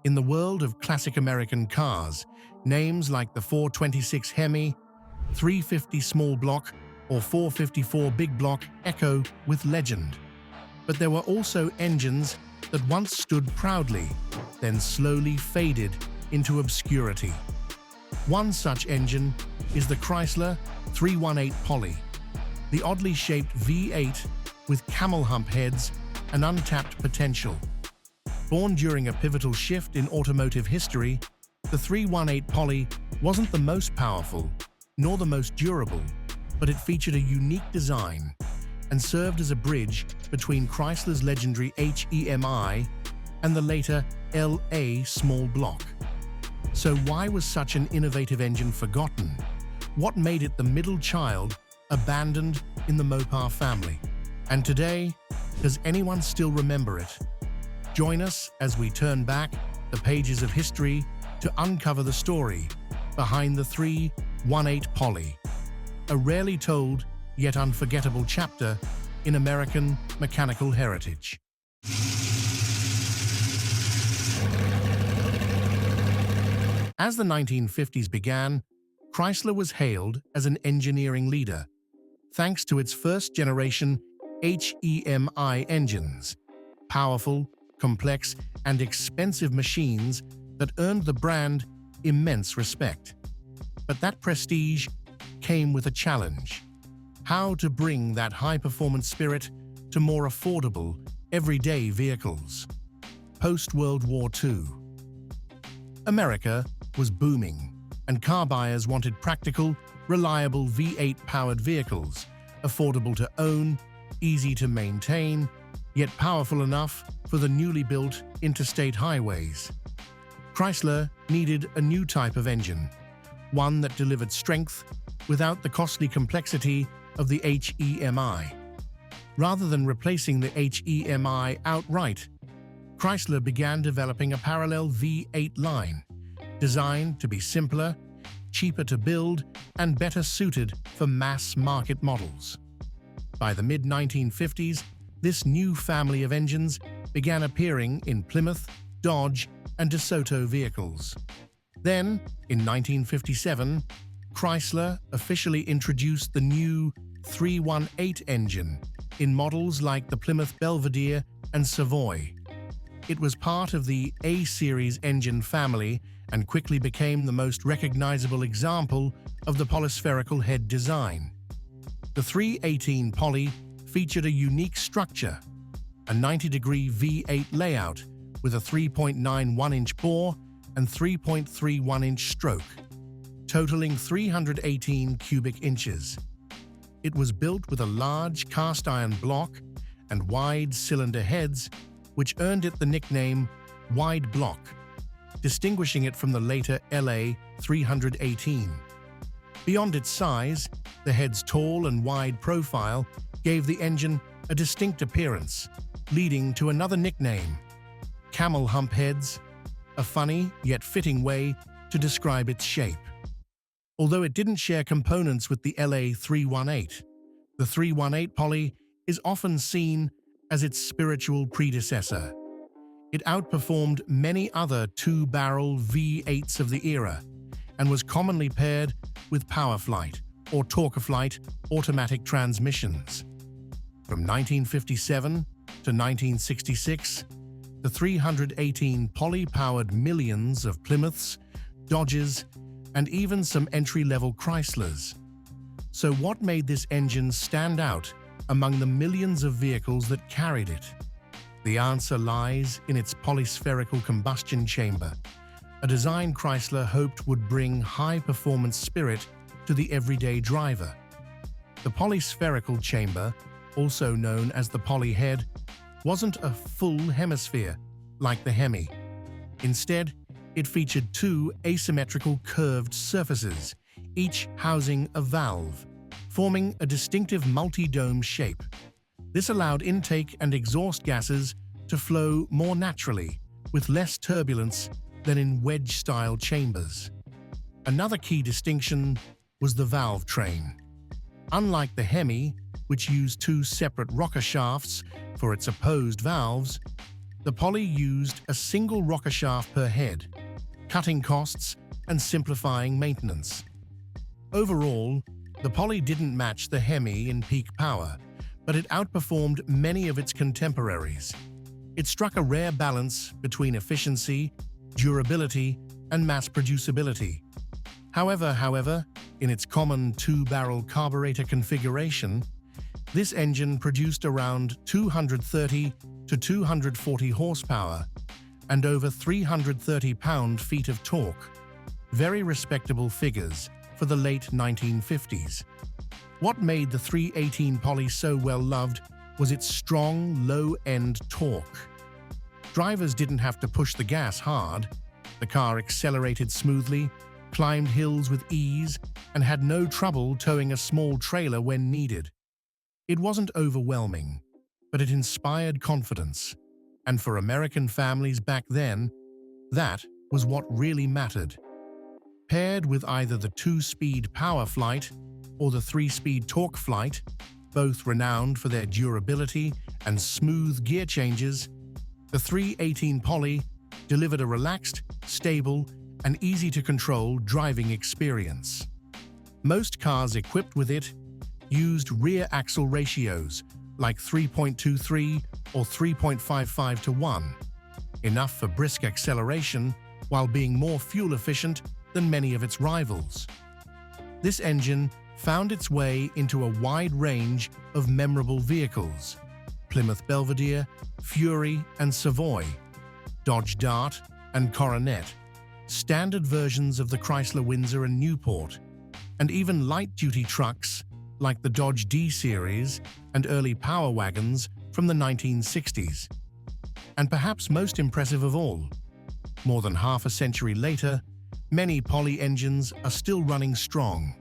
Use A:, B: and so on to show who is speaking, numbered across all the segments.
A: In the world of classic American cars, names like the 426 HEMI, 350 small block, or 454 big block echo with legend. But there were also engines that once stood proudly, then slowly faded into obscurity. One such engine is the Chrysler 318 Poly, the oddly shaped V8 with camel hump heads and untapped potential. Born during a pivotal shift in automotive history, the 318 Poly wasn't the most powerful, nor the most durable, but it featured a unique design and served as a bridge between Chrysler's legendary HEMI and the later LA small block. So why was such an innovative engine forgotten? What made it the middle child abandoned in the Mopar family? And today, does anyone still remember it? Join us as we turn back the pages of history to uncover the story behind the 318 Poly, a rarely told yet unforgettable chapter in American mechanical heritage. As the 1950s began, Chrysler was hailed as an engineering leader, thanks to its first-generation HEMI engines, powerful, complex, and expensive machines that earned the brand immense respect. But that prestige came with a challenge: how to bring that high-performance spirit to more affordable, everyday vehicles. Post-World War II, America was booming, and car buyers wanted practical, reliable V8-powered vehicles, affordable to own, easy to maintain, yet powerful enough for the newly built interstate highways. Chrysler needed a new type of engine, one that delivered strength without the costly complexity of the HEMI. Rather than replacing the HEMI outright, Chrysler began developing a parallel V8 line, designed to be simpler, cheaper to build, and better suited for mass-market models. By the mid-1950s, this new family of engines began appearing in Plymouth, Dodge, and DeSoto vehicles. Then, in 1957, Chrysler officially introduced the new 318 engine in models like the Plymouth Belvedere and Savoy. It was part of the A-Series engine family and quickly became the most recognizable example of the polyspherical head design. The 318 Poly featured a unique structure, a 90-degree V8 layout with a 3.91-inch bore and 3.31-inch stroke, totaling 318 cubic inches. It was built with a large cast-iron block and wide cylinder heads, which earned it the nickname Wide Block, distinguishing it from the later LA 318. Beyond its size, the head's tall and wide profile gave the engine a distinct appearance, leading to another nickname, Camel Hump Heads, a funny yet fitting way to describe its shape. Although it didn't share components with the LA 318, the 318 Poly is often seen as its spiritual predecessor. It outperformed many other two-barrel V8s of the era and was commonly paired with PowerFlight or TorqueFlight automatic transmissions. From 1957 to 1966, the 318 Poly powered millions of Plymouths, Dodges, and even some entry-level Chryslers. So what made this engine stand out among the millions of vehicles that carried it? The answer lies in its polyspherical combustion chamber, a design Chrysler hoped would bring high-performance spirit to the everyday driver. The polyspherical chamber, also known as the Poly head, wasn't a full hemisphere like the HEMI. Instead, it featured two asymmetrical curved surfaces, each housing a valve, forming a distinctive multi-dome shape. This allowed intake and exhaust gases to flow more naturally, with less turbulence than in wedge-style chambers. Another key distinction was the valve train. Unlike the HEMI, which used two separate rocker shafts for its opposed valves, The Poly used a single rocker shaft per head, cutting costs and simplifying maintenance. Overall, the Poly didn't match the HEMI in peak power, but it outperformed many of its contemporaries. It struck a rare balance between efficiency, durability, and mass producibility. However, in its common two-barrel carburetor configuration, this engine produced around 230 to 240 horsepower and over 330 pound-feet of torque. Very respectable figures for the late 1950s. What made the 318 Poly so well loved was its strong, low-end torque. Drivers didn't have to push the gas hard. The car accelerated smoothly, climbed hills with ease, and had no trouble towing a small trailer when needed. It wasn't overwhelming, but it inspired confidence. And for American families back then, that was what really mattered. Paired with either the 2-speed Power Flight or the 3-speed Torque Flight, both renowned for their durability and smooth gear changes, the 318 Poly delivered a relaxed, stable, and easy-to-control driving experience. Most cars equipped with it used rear axle ratios like 3.23 or 3.55 to 1, enough for brisk acceleration while being more fuel efficient than many of its rivals. This engine found its way into a wide range of memorable vehicles: Plymouth Belvedere, Fury and Savoy, Dodge Dart and Coronet, standard versions of the Chrysler Windsor and Newport, and even light-duty trucks like the Dodge D-Series and early power wagons from the 1960s. And perhaps most impressive of all, more than half a century later, many Poly engines are still running strong,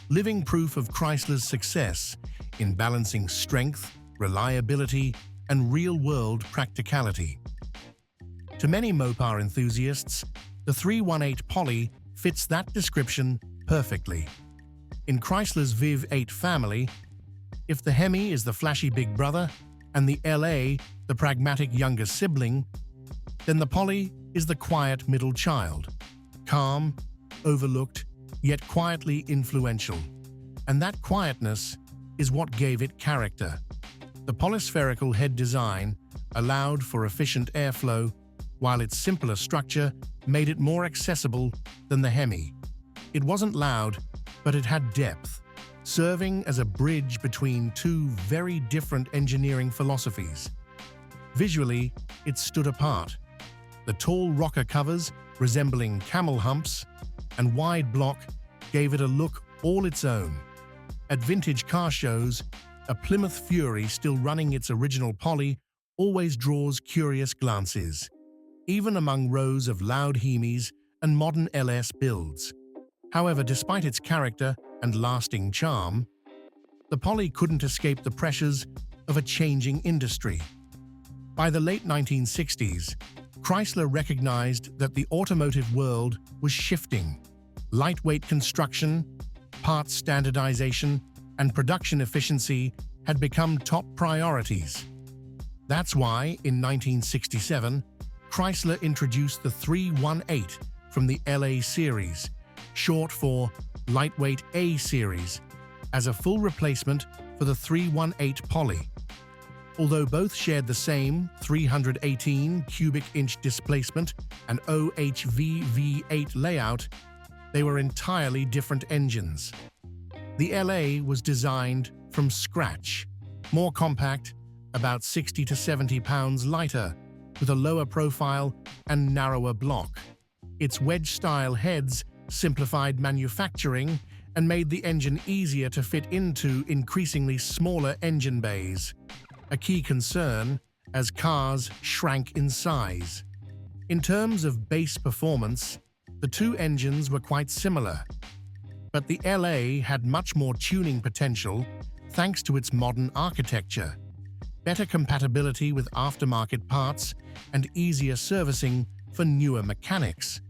A: living proof of Chrysler's success in balancing strength, reliability, and real-world practicality. To many Mopar enthusiasts, the 318 Poly fits that description perfectly. In Chrysler's Viv 8 family, if the HEMI is the flashy big brother and the LA the pragmatic younger sibling, then the Poly is the quiet middle child, calm, overlooked, yet quietly influential. And that quietness is what gave it character. The polyspherical head design allowed for efficient airflow, while its simpler structure made it more accessible than the HEMI. It wasn't loud, but it had depth, serving as a bridge between two very different engineering philosophies. Visually, it stood apart. The tall rocker covers, resembling camel humps, and wide block gave it a look all its own. At vintage car shows, a Plymouth Fury still running its original Poly always draws curious glances, even among rows of loud HEMIs and modern LS builds. However, despite its character and lasting charm, the Poly couldn't escape the pressures of a changing industry. By the late 1960s, Chrysler recognized that the automotive world was shifting. Lightweight construction, parts standardization, and production efficiency had become top priorities. That's why, in 1967, Chrysler introduced the 318 from the LA series, short for Lightweight A series, as a full replacement for the 318 Poly. Although both shared the same 318 cubic inch displacement and OHV V8 layout, they were entirely different engines. The LA was designed from scratch, more compact, about 60 to 70 pounds lighter, with a lower profile and narrower block. Its wedge-style heads simplified manufacturing and made the engine easier to fit into increasingly smaller engine bays, a key concern as cars shrank in size. In terms of base performance, the two engines were quite similar, but the LA had much more tuning potential thanks to its modern architecture, better compatibility with aftermarket parts, and easier servicing for newer mechanics.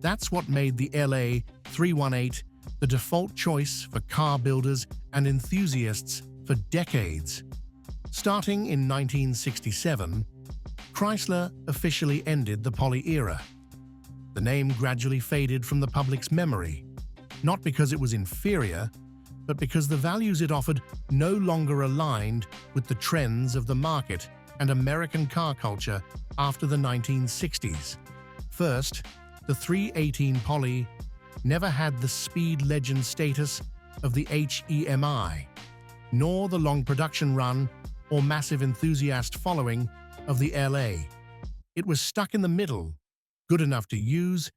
A: That's what made the LA 318 the default choice for car builders and enthusiasts for decades. Starting in 1967, Chrysler officially ended the Poly era. The name gradually faded from the public's memory, not because it was inferior, but because the values it offered no longer aligned with the trends of the market and American car culture after the 1960s. First, the 318 Poly never had the speed legend status of the HEMI, nor the long production run or massive enthusiast following of the LA. It was stuck in the middle, good enough to use,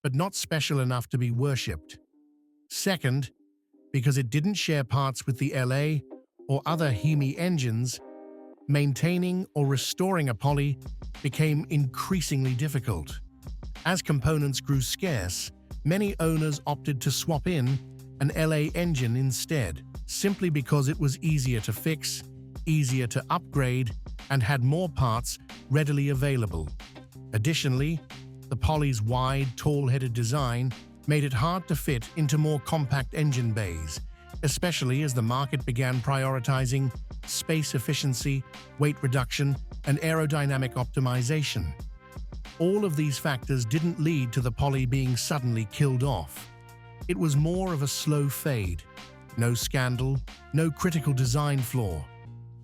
A: but not special enough to be worshipped. Second, because it didn't share parts with the LA or other HEMI engines, maintaining or restoring a Poly became increasingly difficult. As components grew scarce, many owners opted to swap in an LA engine instead, simply because it was easier to fix, easier to upgrade, and had more parts readily available. Additionally, the Poly's wide, tall-headed design made it hard to fit into more compact engine bays, especially as the market began prioritizing space efficiency, weight reduction, and aerodynamic optimization. All of these factors didn't lead to the Poly being suddenly killed off. It was more of a slow fade. No scandal, no critical design flaw.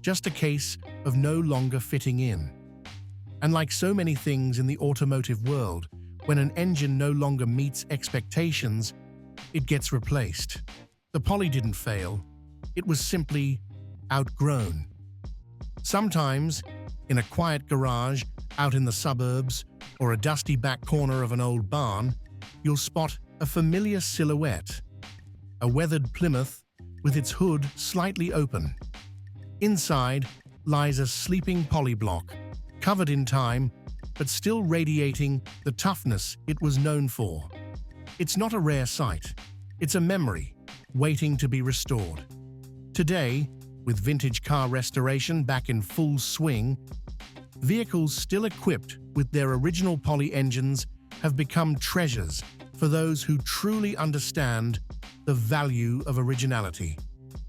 A: Just a case of no longer fitting in. And like so many things in the automotive world, when an engine no longer meets expectations, it gets replaced. The Poly didn't fail. It was simply outgrown. Sometimes, in a quiet garage out in the suburbs or a dusty back corner of an old barn, you'll spot a familiar silhouette, a weathered Plymouth with its hood slightly open. Inside lies a sleeping Poly block, covered in time, but still radiating the toughness it was known for. It's not a rare sight. It's a memory, waiting to be restored. Today, with vintage car restoration back in full swing, vehicles still equipped with their original Poly engines have become treasures for those who truly understand the value of originality.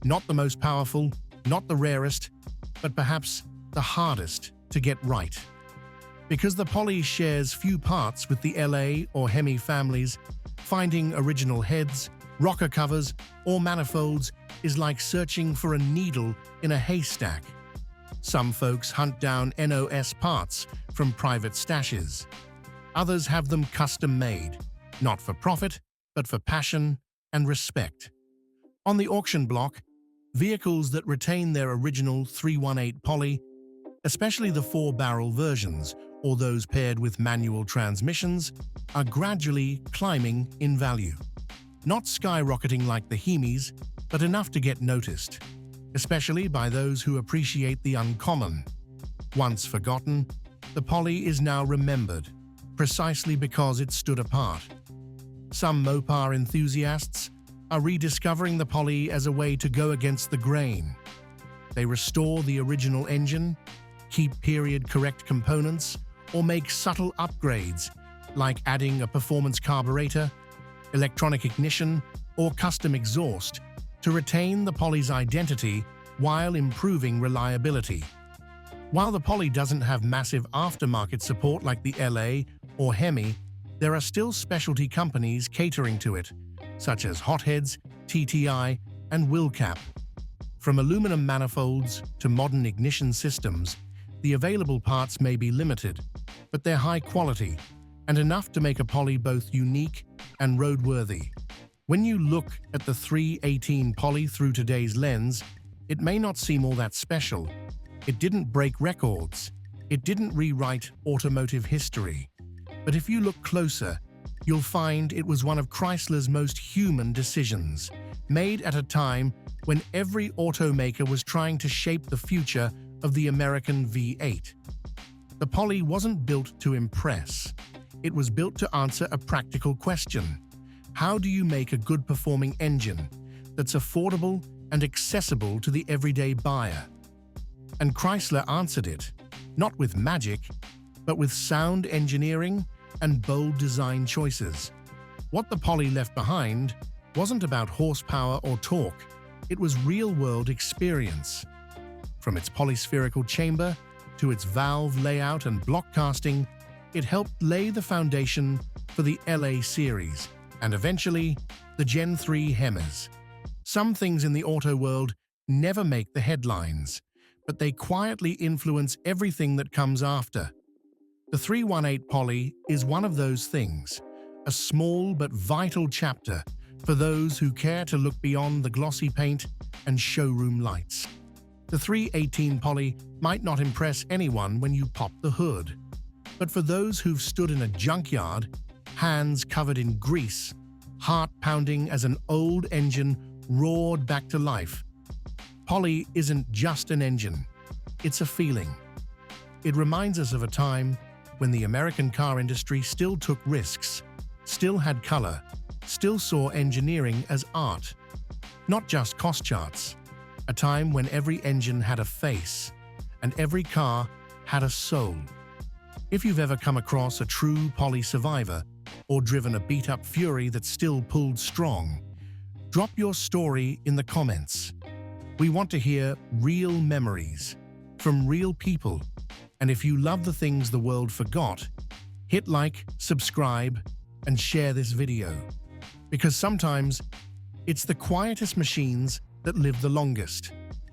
A: Not the most powerful, not the rarest, but perhaps the hardest to get right. Because the Poly shares few parts with the LA or HEMI families, finding original heads, rocker covers, or manifolds is like searching for a needle in a haystack. Some folks hunt down NOS parts from private stashes. Others have them custom-made, not for profit, but for passion and respect. On the auction block, vehicles that retain their original 318 Poly, especially the 4-barrel versions or those paired with manual transmissions, are gradually climbing in value. Not skyrocketing like the HEMIs, but enough to get noticed, especially by those who appreciate the uncommon. Once forgotten, the Poly is now remembered, precisely because it stood apart. Some Mopar enthusiasts are rediscovering the Poly as a way to go against the grain. They restore the original engine, keep period-correct components, or make subtle upgrades, like adding a performance carburetor, electronic ignition, or custom exhaust, to retain the Poly's identity while improving reliability. While the Poly doesn't have massive aftermarket support like the LA or HEMI, there are still specialty companies catering to it, such as Hotheads, TTI, and Wilcap. From aluminum manifolds to modern ignition systems, the available parts may be limited, but they're high quality and enough to make a Poly both unique and roadworthy. When you look at the 318 Poly through today's lens, it may not seem all that special. It didn't break records. It didn't rewrite automotive history. But if you look closer, you'll find it was one of Chrysler's most human decisions, made at a time when every automaker was trying to shape the future of the American V8. The Poly wasn't built to impress. It was built to answer a practical question. How do you make a good-performing engine that's affordable and accessible to the everyday buyer? And Chrysler answered it, not with magic, but with sound engineering and bold design choices. What the Poly left behind wasn't about horsepower or torque, it was real-world experience. From its polyspherical chamber to its valve layout and block casting, it helped lay the foundation for the LA series and eventually the Gen 3 HEMIs. Some things in the auto world never make the headlines, but they quietly influence everything that comes after. The 318 Poly is one of those things, a small but vital chapter for those who care to look beyond the glossy paint and showroom lights. The 318 Poly might not impress anyone when you pop the hood, but for those who've stood in a junkyard, hands covered in grease, heart pounding as an old engine roared back to life, Poly isn't just an engine, it's a feeling. It reminds us of a time when the American car industry still took risks, still had color, still saw engineering as art, not just cost charts. A time when every engine had a face and every car had a soul. If you've ever come across a true Poly survivor or driven a beat-up Fury that still pulled strong, drop your story in the comments. We want to hear real memories from real people. And if you love the things the world forgot, hit like, subscribe, and share this video. Because sometimes it's the quietest machines that live the longest.